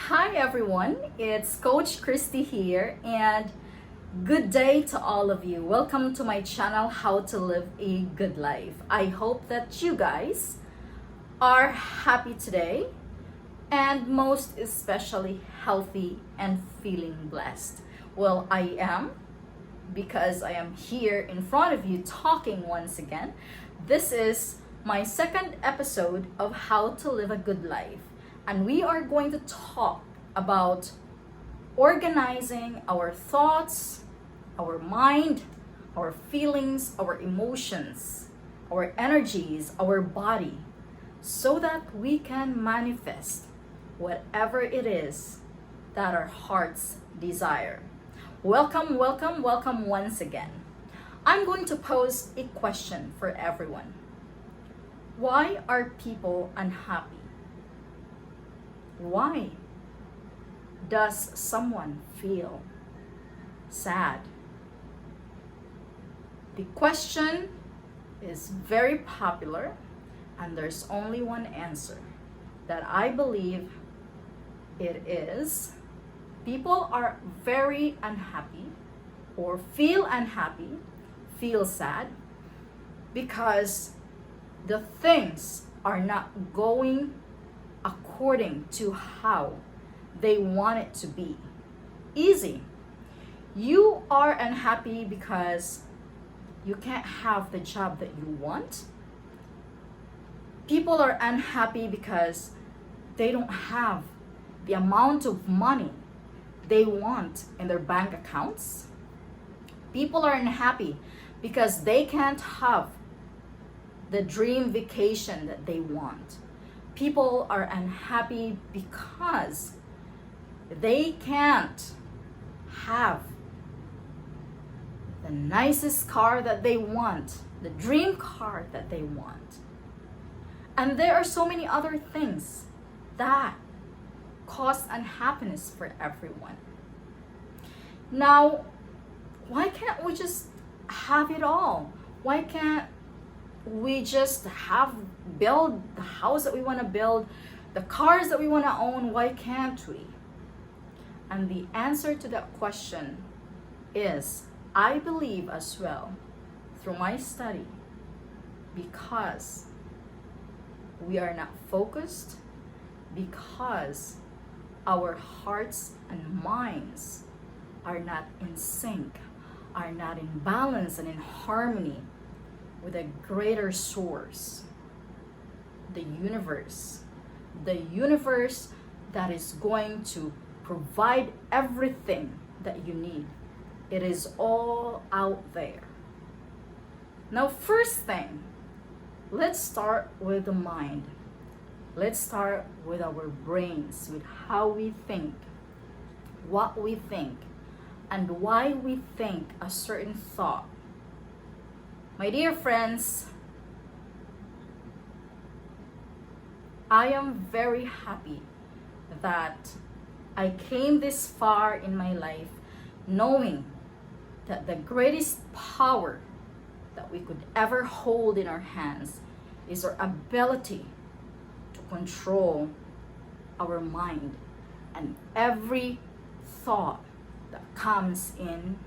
Hi everyone, it's Coach Christy here, and good day to all of you. Welcome to my channel, How to Live a Good Life. I hope that you guys are happy today and most especially healthy and feeling blessed. Well, I am, because I am here in front of you talking once again. This is my second episode of How to Live a Good Life, and we are going to talk about organizing our thoughts, our mind, our feelings, our emotions, our energies, our body, so that we can manifest whatever it is that our hearts desire. Welcome, welcome, welcome once again. I'm going to pose a question for everyone. Why are people unhappy? Why does someone feel sad? The question is very popular, and there's only one answer that I believe it is. People are very unhappy or feel unhappy, feel sad, because the things are not going according to how they want it to be. Easy. You are unhappy because you can't have the job that you want. People are unhappy because they don't have the amount of money they want in their bank accounts. People are unhappy because they can't have the dream vacation that they want. People are unhappy because they can't have the nicest car that they want, the dream car that they want. And there are so many other things that cause unhappiness for everyone. Now, why can't we just have it all? Why can't we just build the house that we want to build, the cars that we want to own? Why can't we? And the answer to that question is, I believe as well, through my study, because we are not focused, because our hearts and minds are not in sync, are not in balance and in harmony with a greater source, the universe that is going to provide everything that you need. It is all out there. Now, first thing, let's start with the mind. Let's start with our brains, with how we think, what we think, and why we think a certain thought. My dear friends, I am very happy that I came this far in my life knowing that the greatest power that we could ever hold in our hands is our ability to control our mind and every thought that comes in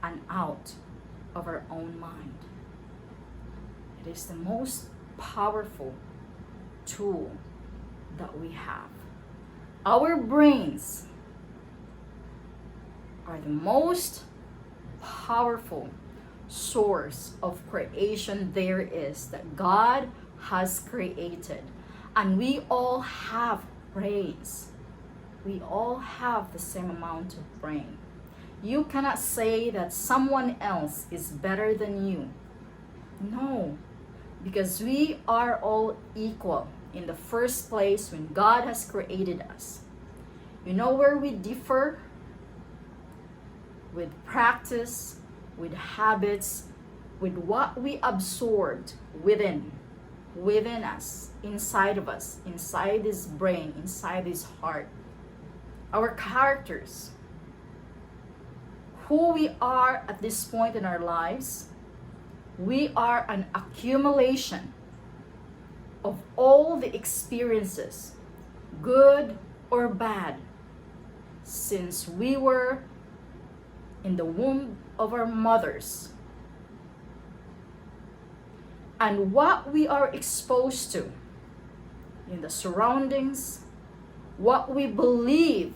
and out of our own mind. It is the most powerful tool that we have. Our brains are the most powerful source of creation there is, that God has created. And we all have brains. We all have the same amount of brain. You cannot say that someone else is better than you. No, because we are all equal in the first place when God has created us. You know where we differ? With practice, with habits, with what we absorbed within us, inside of us, inside this brain, inside this heart. Our characters, who we are at this point in our lives, we are an accumulation of all the experiences, good or bad, since we were in the womb of our mothers. And what we are exposed to in the surroundings, what we believe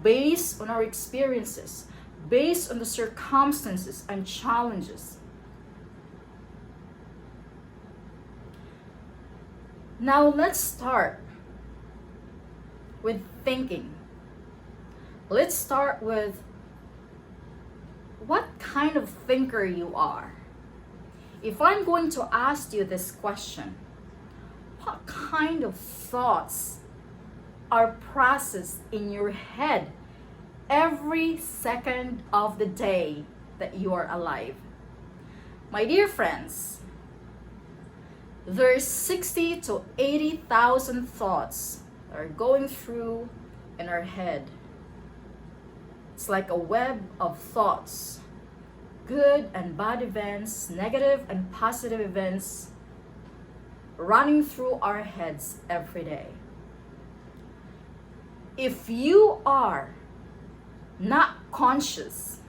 based on our experiences, based on the circumstances and challenges. Now let's start with thinking. Let's start with what kind of thinker you are. If I'm going to ask you this question, what kind of thoughts are processed in your head every second of the day that you are alive? My dear friends, there's 60 to 80,000 thoughts that are going through in our head. It's like a web of thoughts, good and bad events, negative and positive events running through our heads every day. If you are not conscious,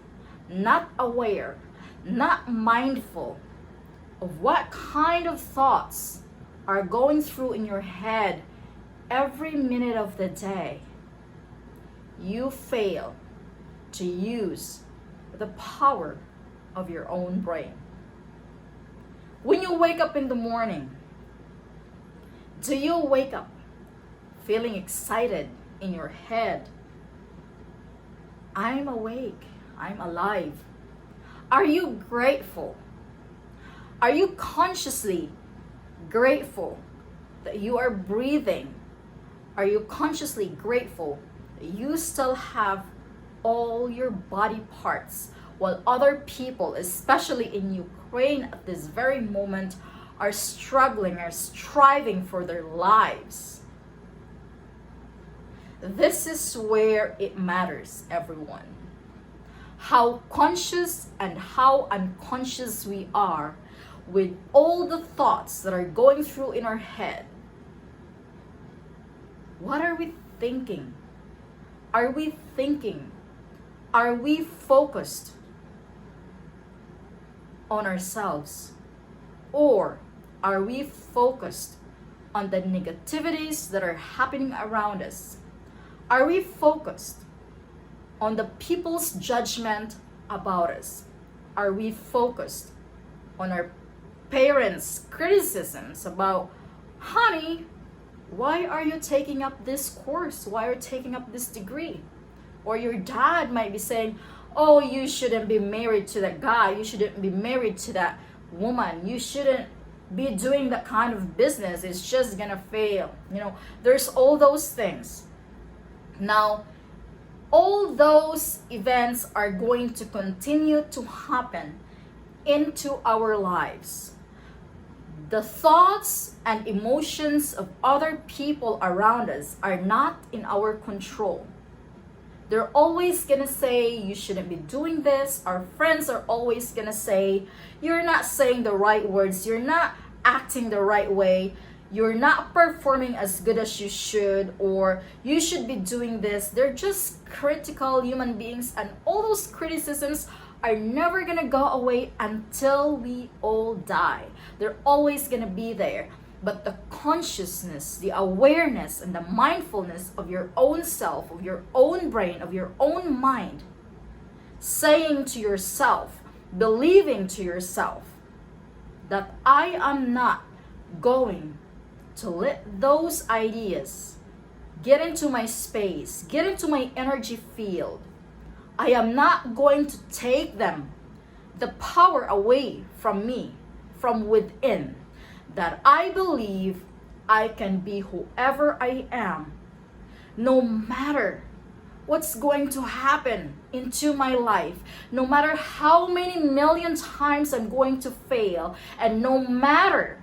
not aware, not mindful of what kind of thoughts are going through in your head every minute of the day, you fail to use the power of your own brain. When you wake up in the morning, do you wake up feeling excited in your head? I'm awake, I'm alive. Are you grateful? Are you consciously grateful that you are breathing? Are you consciously grateful that you still have all your body parts, while other people, especially in Ukraine at this very moment, are struggling, are striving for their lives? This is where it matters, everyone. How conscious and how unconscious we are with all the thoughts that are going through in our head. What are we thinking? Are we thinking? Are we focused on ourselves? Or are we focused on the negativities that are happening around us? Are we focused on the people's judgment about us? Are we focused on our parents' criticisms about, honey, why are you taking up this course? Why are you taking up this degree? Or your dad might be saying, oh, you shouldn't be married to that guy. You shouldn't be married to that woman. You shouldn't be doing that kind of business. It's just gonna fail. There's all those things. Now, all those events are going to continue to happen into our lives. The thoughts and emotions of other people around us are not in our control. They're always gonna say, you shouldn't be doing this. Our friends are always gonna say, you're not saying the right words. You're not acting the right way. You're not performing as good as you should, or you should be doing this. They're just critical human beings, and all those criticisms are never gonna go away until we all die. They're always gonna be there. But the consciousness, the awareness, and the mindfulness of your own self, of your own brain, of your own mind, saying to yourself, believing to yourself that I am not going to let those ideas get into my space, get into my energy field. I am not going to take them, the power away from me, from within. That I believe I can be whoever I am, no matter what's going to happen into my life, no matter how many million times I'm going to fail, and no matter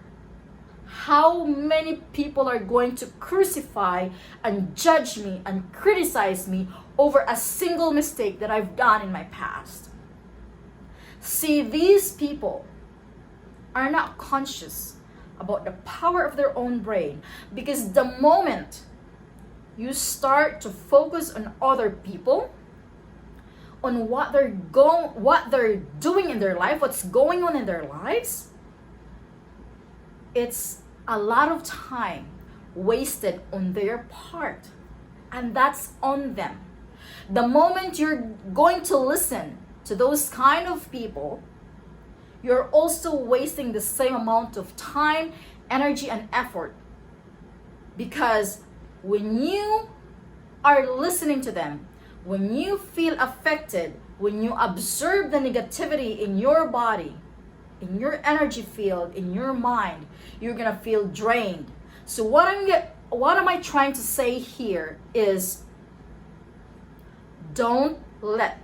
how many people are going to crucify and judge me and criticize me over a single mistake that I've done in my past. See, these people are not conscious about the power of their own brain, because the moment you start to focus on other people, on what they're doing in their life, what's going on in their lives, it's a lot of time wasted on their part, and that's on them. The moment you're going to listen to those kind of people, you're also wasting the same amount of time, energy, and effort. Because when you are listening to them, when you feel affected, when you observe the negativity in your body, in your energy field, in your mind, you're gonna feel drained. So what am I trying to say here is, don't let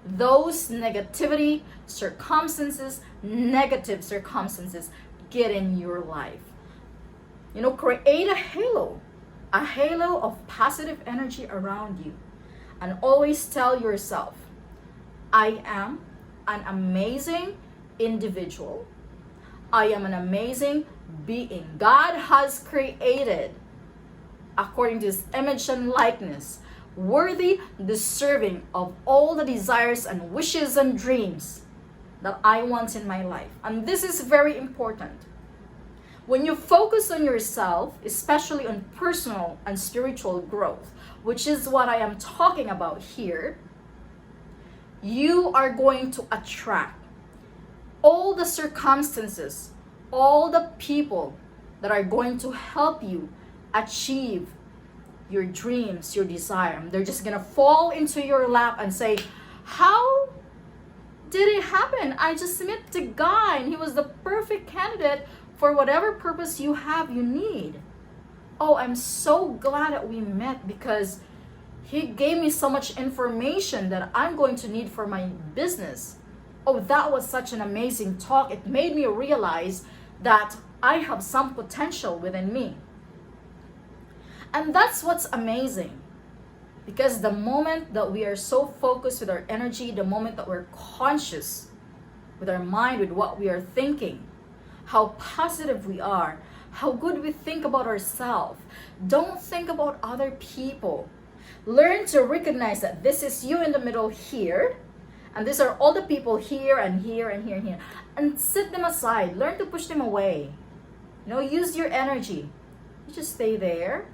those negative circumstances get in your life. Create a halo of positive energy around you, and always tell yourself, I am an amazing individual. I am an amazing being. God has created according to his image and likeness, worthy, deserving of all the desires and wishes and dreams that I want in my life. And this is very important. When you focus on yourself, especially on personal and spiritual growth, which is what I am talking about here, you are going to attract all the circumstances, all the people that are going to help you achieve your dreams, your desire. They're just gonna fall into your lap and say, how did it happen? I just met the guy and he was the perfect candidate for whatever purpose you need. Oh, I'm so glad that we met because he gave me so much information that I'm going to need for my business. Oh, that was such an amazing talk. It made me realize that I have some potential within me. And that's what's amazing. Because the moment that we are so focused with our energy, the moment that we're conscious with our mind, with what we are thinking, how positive we are, how good we think about ourselves, don't think about other people. Learn to recognize that this is you in the middle here, and these are all the people here and here and here and here, and set them aside. Learn to push them away. Use your energy. You just stay there.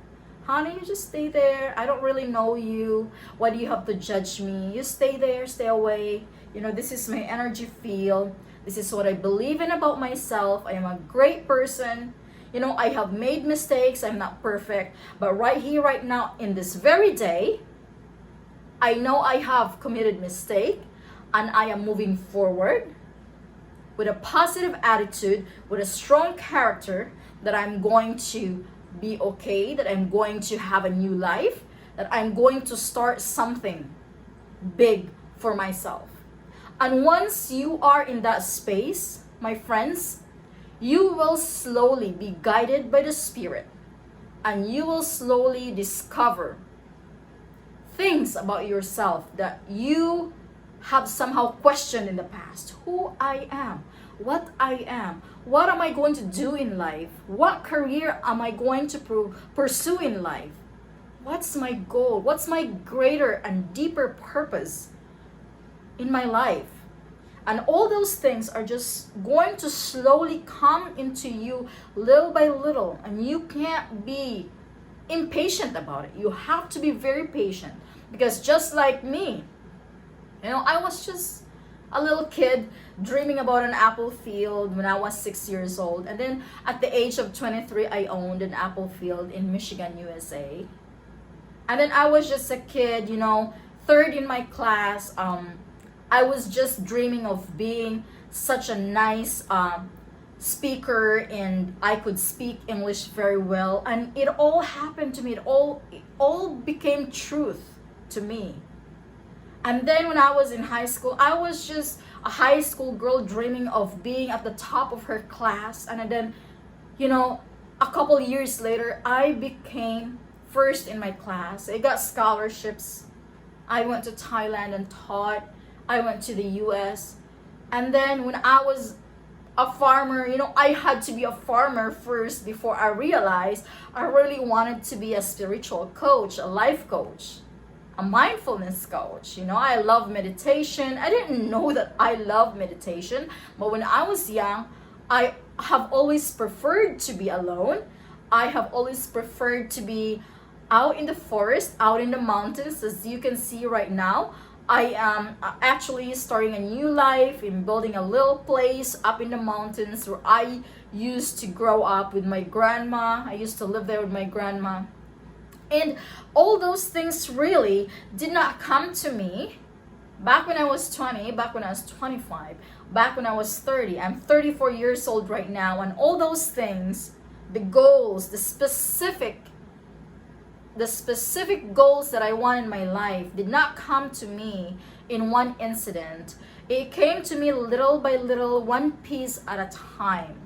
Honey, you just stay there. I don't really know you. Why do you have to judge me? You stay there, stay away. This is my energy field. This is what I believe in about myself. I am a great person. I have made mistakes. I'm not perfect. But right here, right now, in this very day, I know I have committed mistake, and I am moving forward with a positive attitude, with a strong character, that I'm going to be okay, that I'm going to have a new life, that I'm going to start something big for myself. And once you are in that space, my friends, you will slowly be guided by the Spirit, and you will slowly discover things about yourself that you have somehow questioned in the past. Who I am, what I am, what am I going to do in life, what career am I going to pursue in life, what's my goal, what's my greater and deeper purpose in my life. And all those things are just going to slowly come into you little by little, and you can't be impatient about it. You have to be very patient, because just like me, I was just a little kid dreaming about an apple field when I was 6 years old. And then at the age of 23, I owned an apple field in Michigan, USA. And then I was just a kid, third in my class. I was just dreaming of being such a nice speaker, and I could speak English very well. And it all happened to me. It all became truth to me. And then when I was in high school, I was just a high school girl dreaming of being at the top of her class. And then, a couple years later, I became first in my class. I got scholarships. I went to Thailand and taught. I went to the US. And then when I was a farmer. You know, I had to be a farmer first before I realized I really wanted to be a spiritual coach, a life coach, a mindfulness coach. You know, I love meditation. I didn't know that I love meditation, but when I was young, I have always preferred to be alone. I have always preferred to be out in the forest, out in the mountains. As you can see right now, I am actually starting a new life in building a little place up in the mountains where I used to grow up with my grandma. I used to live there with my grandma. And all those things really did not come to me back when I was 20, back when I was 25, back when I was 30. I'm 34 years old right now, and all those things, the goals, the specific goals that I want in my life did not come to me in one incident. It came to me little by little, one piece at a time.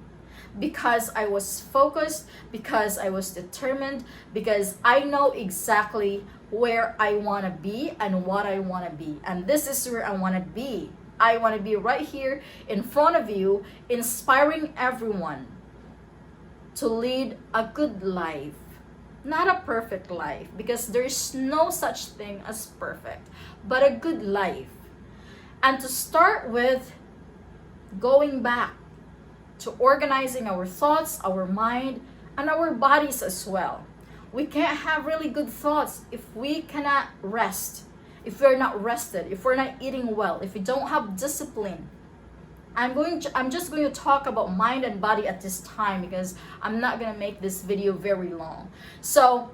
Because I was focused, because I was determined, because I know exactly where I want to be and what I want to be. And this is where I want to be. I want to be right here in front of you, inspiring everyone to lead a good life. Not a perfect life, because there's no such thing as perfect, but a good life. And to start with going back to organizing our thoughts, our mind, and our bodies as well. We can't have really good thoughts if we cannot rest, if we're not rested, if we're not eating well, if we don't have discipline. I'm just going to talk about mind and body at this time because I'm not going to make this video very long. So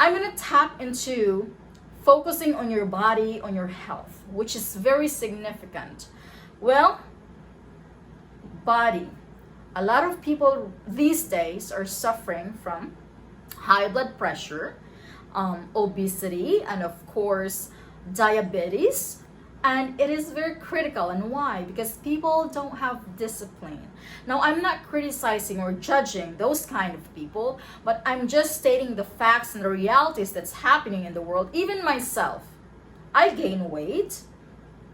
I'm going to tap into focusing on your body, on your health, which is very significant. Well, body. A lot of people these days are suffering from high blood pressure, obesity, and of course, diabetes. And it is very critical. And why? Because people don't have discipline. Now, I'm not criticizing or judging those kind of people, but I'm just stating the facts and the realities that's happening in the world. Even myself, I gain weight,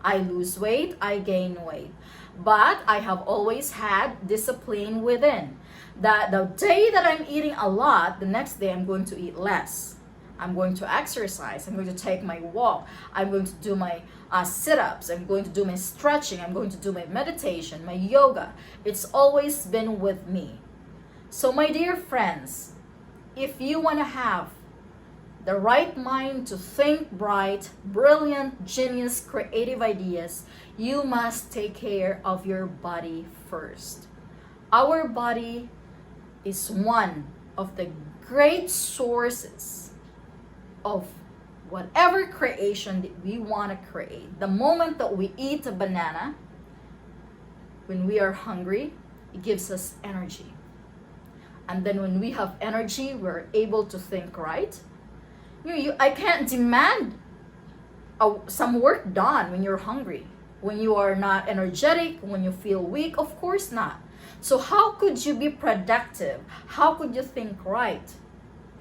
I lose weight, I gain weight. But I have always had discipline within. That the day that I'm eating a lot, the next day I'm going to eat less. I'm going to exercise. I'm going to take my walk. I'm going to do my sit-ups. I'm going to do my stretching. I'm going to do my meditation, my yoga. It's always been with me. So my dear friends, if you want to have the right mind to think bright, brilliant, genius, creative ideas, you must take care of your body first. Our body is one of the great sources of whatever creation that we want to create. The moment that we eat a banana, when we are hungry, it gives us energy. And then when we have energy, we're able to think right. I can't demand some work done when you're hungry, when you are not energetic, when you feel weak. Of course not. So how could you be productive? How could you think right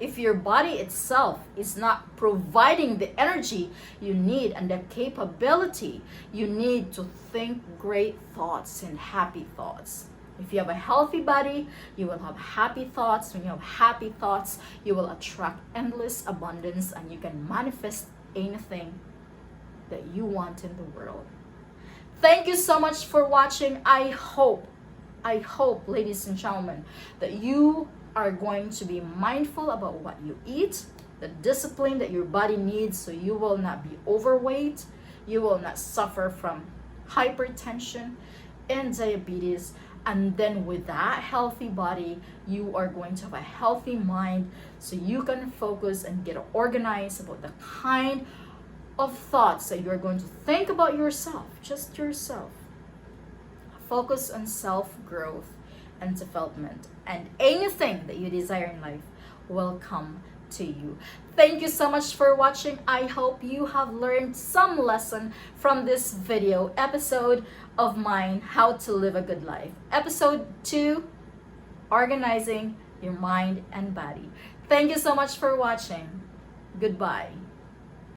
if your body itself is not providing the energy you need and the capability you need to think great thoughts and happy thoughts? If you have a healthy body, you will have happy thoughts. When you have happy thoughts, you will attract endless abundance and you can manifest anything that you want in the world. Thank you so much for watching. I hope, ladies and gentlemen, that you are going to be mindful about what you eat, the discipline that your body needs so you will not be overweight, you will not suffer from hypertension and diabetes. And then with that healthy body, you are going to have a healthy mind so you can focus and get organized about the kind of thoughts that you're going to think about yourself, just yourself. Focus on self-growth and development, and anything that you desire in life will come to you. Thank you so much for watching. I hope you have learned some lesson from this video episode of mine, How to Live a Good Life. Episode 2, Organizing Your Mind and Body. Thank you so much for watching. Goodbye.